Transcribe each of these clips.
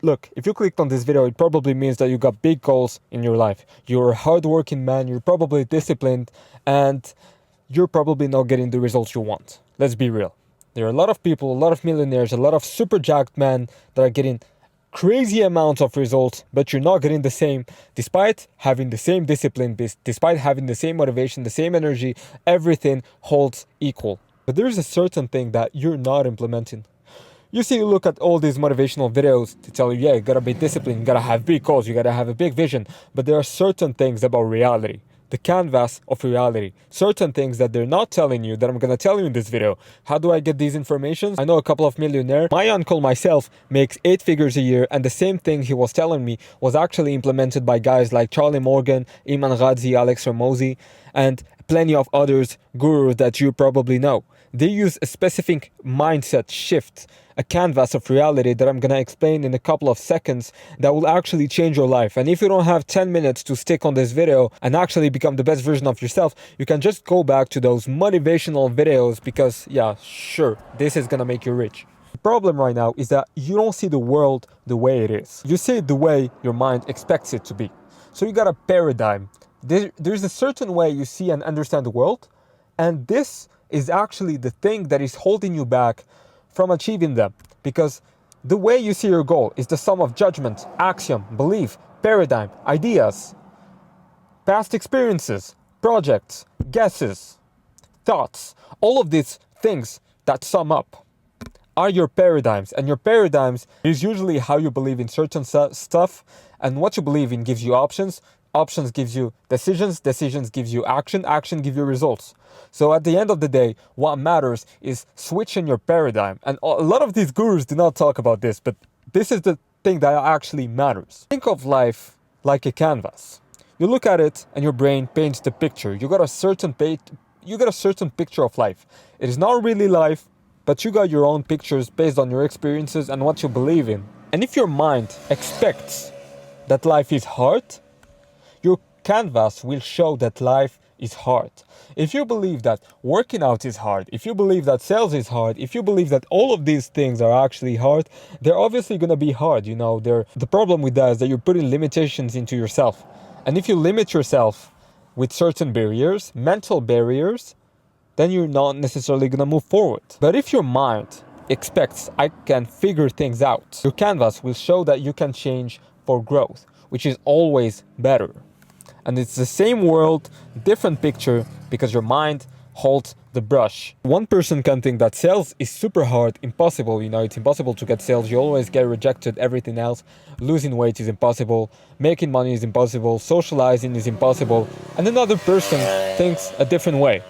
Look, if you clicked on this video, it probably means that you got big goals in your life. You're a hardworking man, you're probably disciplined, and you're probably not getting the results you want. Let's be real. There are a lot of people, a lot of millionaires, a lot of super jacked men that are getting crazy amounts of results, but you're not getting the same, despite having the same discipline, despite having the same motivation, the same energy, everything holds equal. But there's a certain thing that you're not implementing. You see, you look at all these motivational videos to tell you, yeah, you gotta be disciplined, you gotta have big goals, you gotta have a big vision. But there are certain things about reality, the canvas of reality, certain things that they're not telling you that I'm gonna tell you in this video. How do I get these informations? I know a couple of millionaires. My uncle myself makes 8 figures a year, and the same thing he was telling me was actually implemented by guys like Charlie Morgan, Iman Ghazi, Alex Ramosi, and plenty of others, gurus that you probably know. They use a specific mindset shift, a canvas of reality that I'm gonna explain in a couple of seconds that will actually change your life. And if you don't have 10 minutes to stick on this video and actually become the best version of yourself, you can just go back to those motivational videos because, yeah, sure, this is gonna make you rich. The problem right now is that you don't see the world the way it is. You see it the way your mind expects it to be. So you got a paradigm. There's a certain way you see and understand the world, and this is actually the thing that is holding you back from achieving them, because the way you see your goal is the sum of judgment, axiom, belief, paradigm, ideas, past experiences, projects, guesses, thoughts. All of these things that sum up are your paradigms, and your paradigms is usually how you believe in certain stuff, and what you believe in gives you options. Options gives you decisions, decisions gives you action, action gives you results. So at the end of the day, what matters is switching your paradigm. And a lot of these gurus do not talk about this, but this is the thing that actually matters. Think of life like a canvas. You look at it and your brain paints the picture. You got a certain picture of life. It is not really life, but you got your own pictures based on your experiences and what you believe in. And if your mind expects that life is hard, your canvas will show that life is hard. If you believe that working out is hard, if you believe that sales is hard, if you believe that all of these things are actually hard, they're obviously going to be hard. You know, the problem with that is that you're putting limitations into yourself. And if you limit yourself with certain barriers, mental barriers, then you're not necessarily going to move forward. But if your mind expects, I can figure things out, your canvas will show that you can change for growth, which is always better. And it's the same world, different picture, because your mind holds the brush. One person can think that sales is super hard, impossible, you know, it's impossible to get sales, you always get rejected, everything else. Losing weight is impossible, making money is impossible, socializing is impossible. And another person thinks a different way.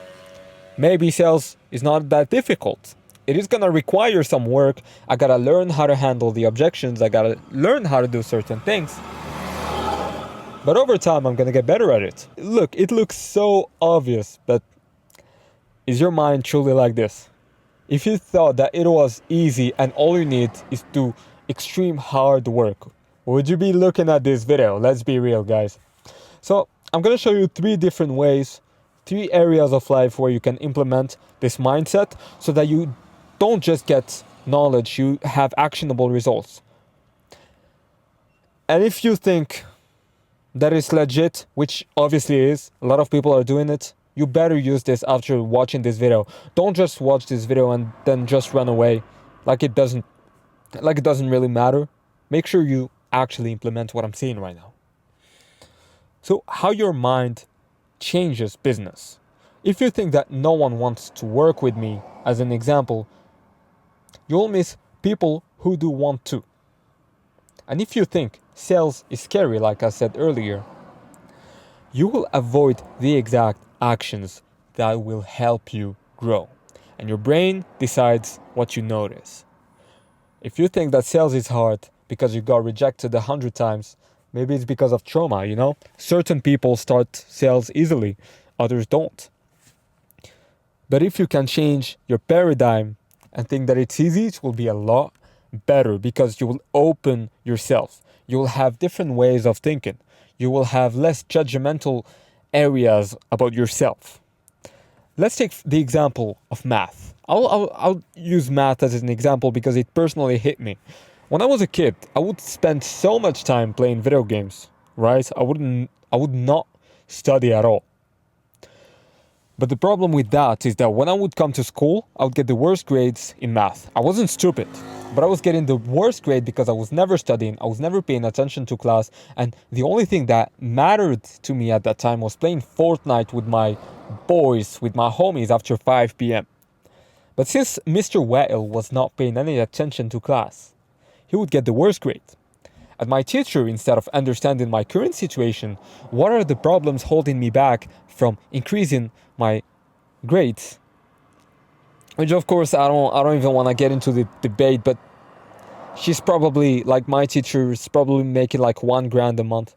Maybe sales is not that difficult. It is gonna require some work. I gotta learn how to handle the objections, I gotta learn how to do certain things. But over time, I'm gonna get better at it. Look, it looks so obvious, but is your mind truly like this? If you thought that it was easy and all you need is to extreme hard work, would you be looking at this video? Let's be real, guys. So I'm gonna show you 3 different ways, 3 areas of life where you can implement this mindset so that you don't just get knowledge, you have actionable results. And if you think that is legit, which obviously is, a lot of people are doing it, you better use this after watching this video. Don't just watch this video and then just run away like it doesn't really matter. Make sure you actually implement what I'm saying right now. So how your mind changes business. If you think that no one wants to work with me, as an example, you'll miss people who do want to. And if you think sales is scary, like I said earlier, you will avoid the exact actions that will help you grow. And your brain decides what you notice. If you think that sales is hard because you got rejected 100 times, maybe it's because of trauma, you know? Certain people start sales easily, others don't. But if you can change your paradigm and think that it's easy, it will be a lot better because you will open yourself. You will have different ways of thinking. You will have less judgmental areas about yourself. Let's take the example of math. I'll use math as an example because it personally hit me. When I was a kid, I would spend so much time playing video games, right? I would not study at all. But the problem with that is that when I would come to school, I would get the worst grades in math. I wasn't stupid, but I was getting the worst grade because I was never studying, I was never paying attention to class, and the only thing that mattered to me at that time was playing Fortnite with my boys, with my homies after 5 p.m. But since Mr. Wettle was not paying any attention to class, he would get the worst grade. And my teacher, instead of understanding my current situation, what are the problems holding me back from increasing my grades? Which of course I don't even want to get into the debate, but she's probably like my teacher is probably making like $1,000 a month.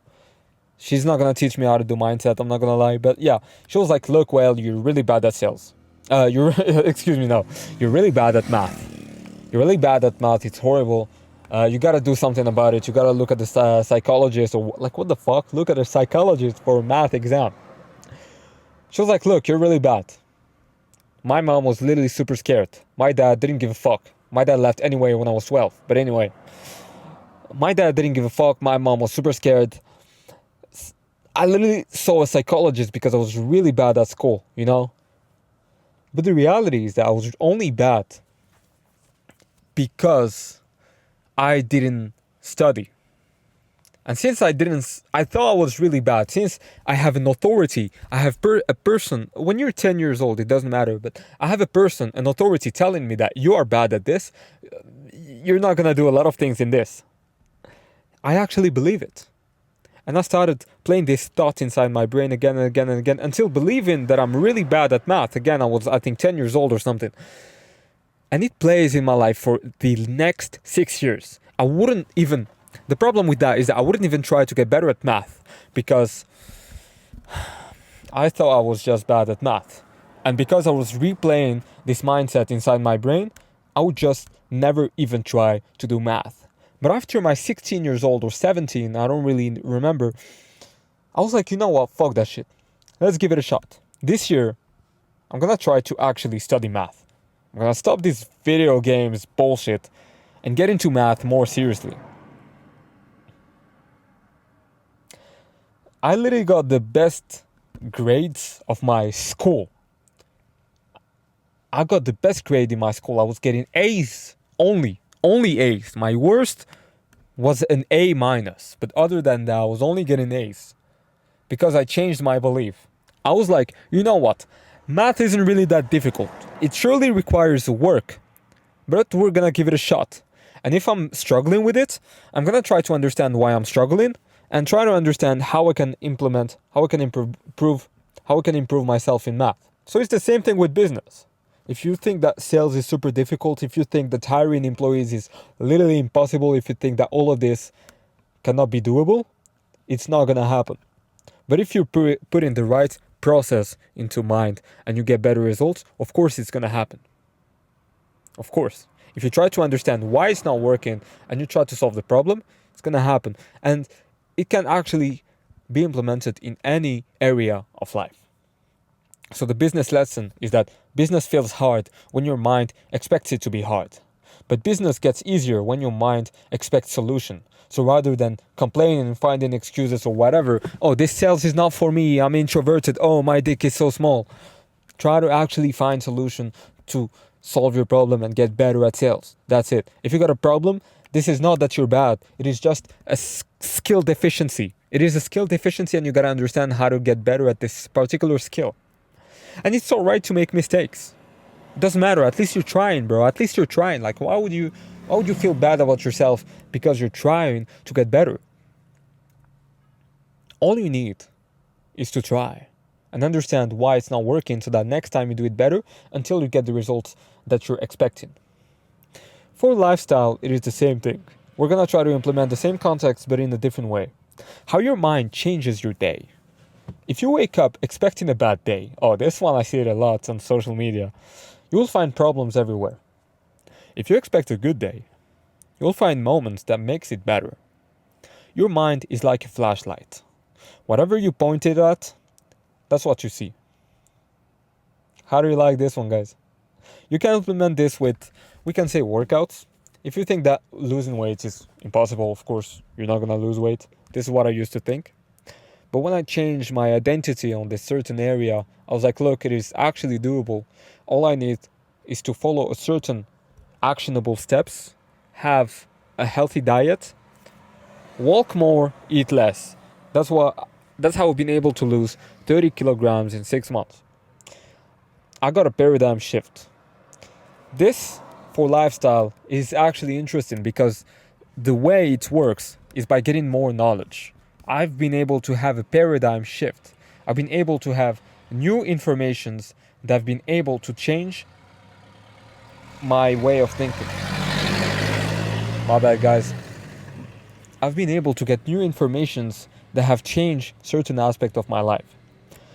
She's not gonna teach me how to do mindset, I'm not gonna lie. But yeah, she was like, look, well, you're really bad at sales. You're excuse me, no. You're really bad at math. You're really bad at math, it's horrible. You gotta do something about it. You gotta look at the psychologist, or like, what the fuck? Look at a psychologist for a math exam. She was like, look, you're really bad. My mom was literally super scared. My dad didn't give a fuck. My dad left anyway when I was 12. But anyway, my dad didn't give a fuck. My mom was super scared. I literally saw a psychologist because I was really bad at school, you know? But the reality is that I was only bad because I didn't study. And since I thought I was really bad. Since I have an authority, I have a person, when you're 10 years old, it doesn't matter, but I have a person, an authority telling me that you are bad at this, you're not gonna do a lot of things in this. I actually believe it. And I started playing this thought inside my brain again and again and again until believing that I'm really bad at math. Again, I was, I think, 10 years old or something. And it plays in my life for the next 6 years. The problem with that is that I wouldn't even try to get better at math because I thought I was just bad at math. And because I was replaying this mindset inside my brain, I would just never even try to do math. But after my 16 years old or 17, I don't really remember, I was like, you know what, fuck that shit. Let's give it a shot. This year, I'm gonna try to actually study math. I'm gonna stop this video games bullshit and get into math more seriously. I literally got the best grades of my school. I got the best grade in my school. I was getting A's only A's. My worst was an A minus, but other than that, I was only getting A's because I changed my belief. I was like, you know what? Math isn't really that difficult. It surely requires work, but we're gonna give it a shot. And if I'm struggling with it, I'm gonna try to understand why I'm struggling and try to understand how I can implement, how I can improve myself in math. So it's the same thing with business. If you think that sales is super difficult, if you think that hiring employees is literally impossible, if you think that all of this cannot be doable, it's not gonna happen. But if you put in the right process into mind and you get better results, of course it's gonna happen. Of course. If you try to understand why it's not working and you try to solve the problem, it's gonna happen. And it can actually be implemented in any area of life. So the business lesson is that business feels hard when your mind expects it to be hard. But business gets easier when your mind expects solution. So rather than complaining and finding excuses or whatever, oh, this sales is not for me, I'm introverted, oh, my dick is so small. Try to actually find solution to solve your problem and get better at sales. That's it. If you got a problem, this is not that you're bad. It is just a skill deficiency. It is a skill deficiency and you gotta understand how to get better at this particular skill. And it's alright to make mistakes. It doesn't matter. At least you're trying, bro. At least you're trying. Like, why would you feel bad about yourself because you're trying to get better? All you need is to try and understand why it's not working so that next time you do it better until you get the results that you're expecting. For lifestyle, it is the same thing. We're gonna try to implement the same context but in a different way. How your mind changes your day. If you wake up expecting a bad day, oh, this one I see it a lot on social media, you will find problems everywhere. If you expect a good day, you will find moments that makes it better. Your mind is like a flashlight. Whatever you point it at, that's what you see. How do you like this one, guys? You can implement this with, we can say, workouts. If you think that losing weight is impossible, of course, you're not gonna lose weight. This is what I used to think. But when I changed my identity on this certain area, I was like, look, it is actually doable. All I need is to follow a certain actionable steps, have a healthy diet, walk more, eat less. That's how I've been able to lose 30 kilograms in 6 months. I got a paradigm shift. This for lifestyle is actually interesting because the way it works is by getting more knowledge. I've been able to have a paradigm shift. I've been able to have new informations that have been able to change my way of thinking. My bad, guys. I've been able to get new informations that have changed certain aspect of my life.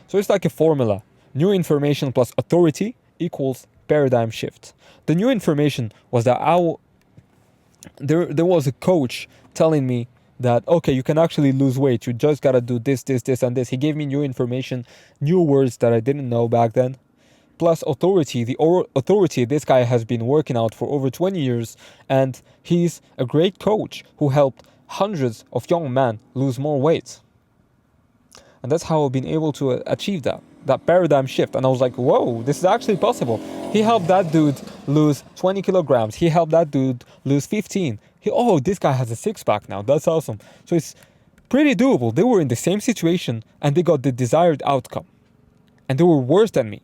So it's like a formula. New information plus authority equals paradigm shift. The new information was that there was a coach telling me that, okay, you can actually lose weight. You just gotta do this, and this. He gave me new information, new words that I didn't know back then. Plus authority. The authority, this guy has been working out for over 20 years, and he's a great coach who helped hundreds of young men lose more weight. And that's how I've been able to achieve that paradigm shift. And I was like, whoa, this is actually possible. He helped that dude lose 20 kilograms. He helped that dude lose 15. This guy has a six-pack now. That's awesome. So it's pretty doable. They were in the same situation and they got the desired outcome. And they were worse than me.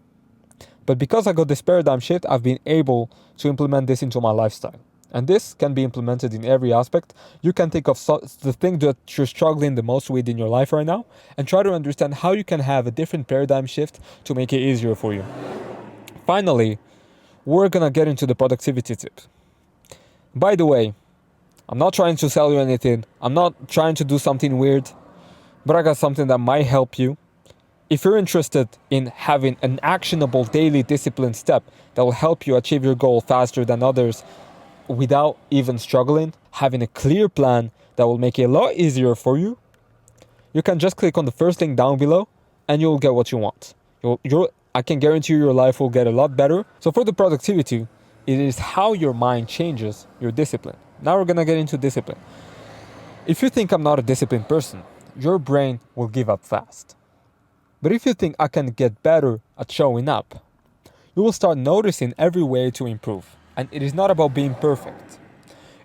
But because I got this paradigm shift, I've been able to implement this into my lifestyle. And this can be implemented in every aspect. You can think of the thing that you're struggling the most with in your life right now and try to understand how you can have a different paradigm shift to make it easier for you. Finally, we're gonna get into the productivity tip. By the way, I'm not trying to sell you anything. I'm not trying to do something weird, but I got something that might help you. If you're interested in having an actionable daily discipline step that will help you achieve your goal faster than others without even struggling, having a clear plan that will make it a lot easier for you, you can just click on the first link down below and you'll get what you want. I can guarantee you your life will get a lot better. So for the productivity, it is how your mind changes your discipline. Now we're gonna get into discipline. If you think I'm not a disciplined person, your brain will give up fast. But if you think I can get better at showing up, you will start noticing every way to improve. And it is not about being perfect.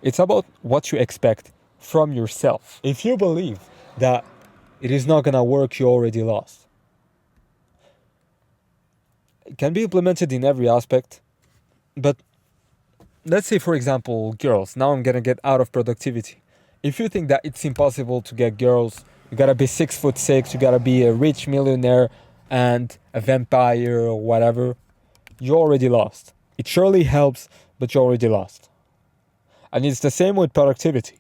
It's about what you expect from yourself. If you believe that it is not gonna work, you already lost. It can be implemented in every aspect, but let's say, for example, girls. Now I'm gonna get out of productivity. If you think that it's impossible to get girls, you gotta be 6'6", you gotta be a rich millionaire and a vampire or whatever, you already lost. It surely helps, but you already lost. And it's the same with productivity.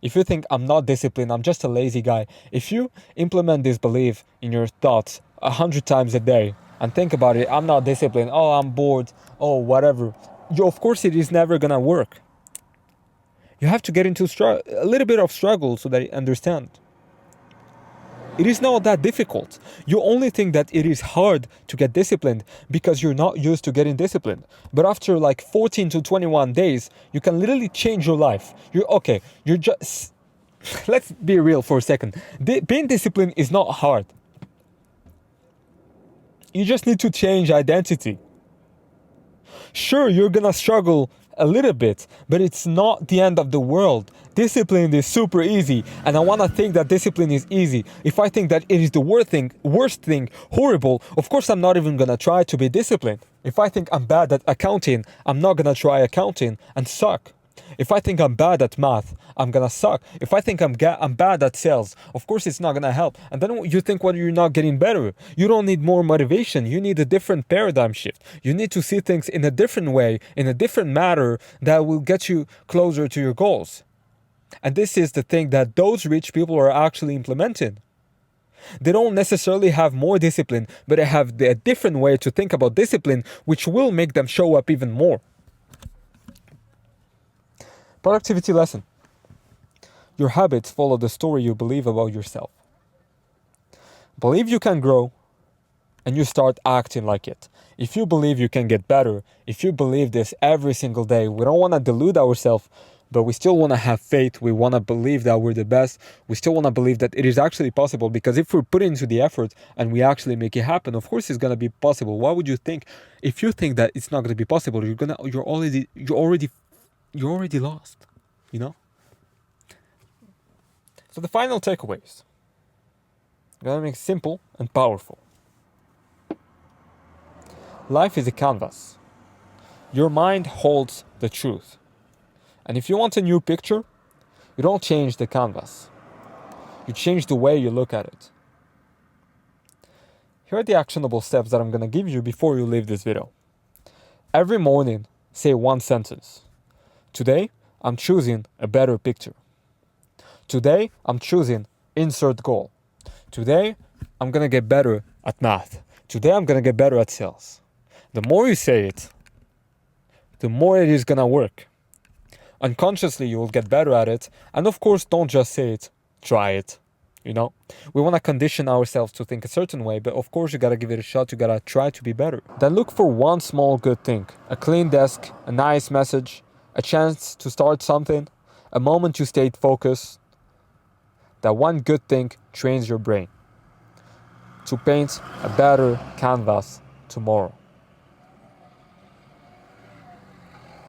If you think I'm not disciplined, I'm just a lazy guy, if you implement this belief in your thoughts 100 times a day and think about it, I'm not disciplined, oh, I'm bored, oh, whatever, of course it is never gonna work. You have to get into a little bit of struggle so that you understand. It is not that difficult. You only think that it is hard to get disciplined because you're not used to getting disciplined. But after like 14 to 21 days, you can literally change your life. You're just... Let's be real for a second. Being disciplined is not hard. You just need to change identity. Sure, you're gonna struggle a little bit, but it's not the end of the world. Discipline is super easy, and I want to think that discipline is easy. If I think that it is the worst thing, horrible, of course I'm not even gonna try to be disciplined. If I think I'm bad at accounting, I'm not gonna try accounting and suck. If I think I'm bad at math, I'm gonna suck. If I think I'm bad at sales, of course it's not gonna help. And then you think, well, you're not getting better. You don't need more motivation. You need a different paradigm shift. You need to see things in a different way, in a different manner that will get you closer to your goals. And this is the thing that those rich people are actually implementing. They don't necessarily have more discipline, but they have a different way to think about discipline, which will make them show up even more. Productivity lesson. Your habits follow the story you believe about yourself. Believe you can grow, and you start acting like it. If you believe you can get better, if you believe this every single day, we don't want to delude ourselves, but we still want to have faith. We want to believe that we're the best. We still want to believe that it is actually possible, because if we put into the effort and we actually make it happen, of course it's going to be possible. Why would you think, if you think that it's not going to be possible, you're already lost, you know? So the final takeaways, I'm going to make it simple and powerful. Life is a canvas. Your mind holds the truth. And if you want a new picture, you don't change the canvas. You change the way you look at it. Here are the actionable steps that I'm going to give you before you leave this video. Every morning, say one sentence. Today, I'm choosing a better picture. Today, I'm choosing insert goal. Today, I'm going to get better at math. Today, I'm going to get better at sales. The more you say it, the more it is going to work. Unconsciously, you will get better at it. And of course, don't just say it, try it. You know, we want to condition ourselves to think a certain way, but of course you got to give it a shot. You got to try to be better. Then look for one small good thing: a clean desk, a nice message, a chance to start something, a moment you stayed focused. That one good thing trains your brain to paint a better canvas tomorrow.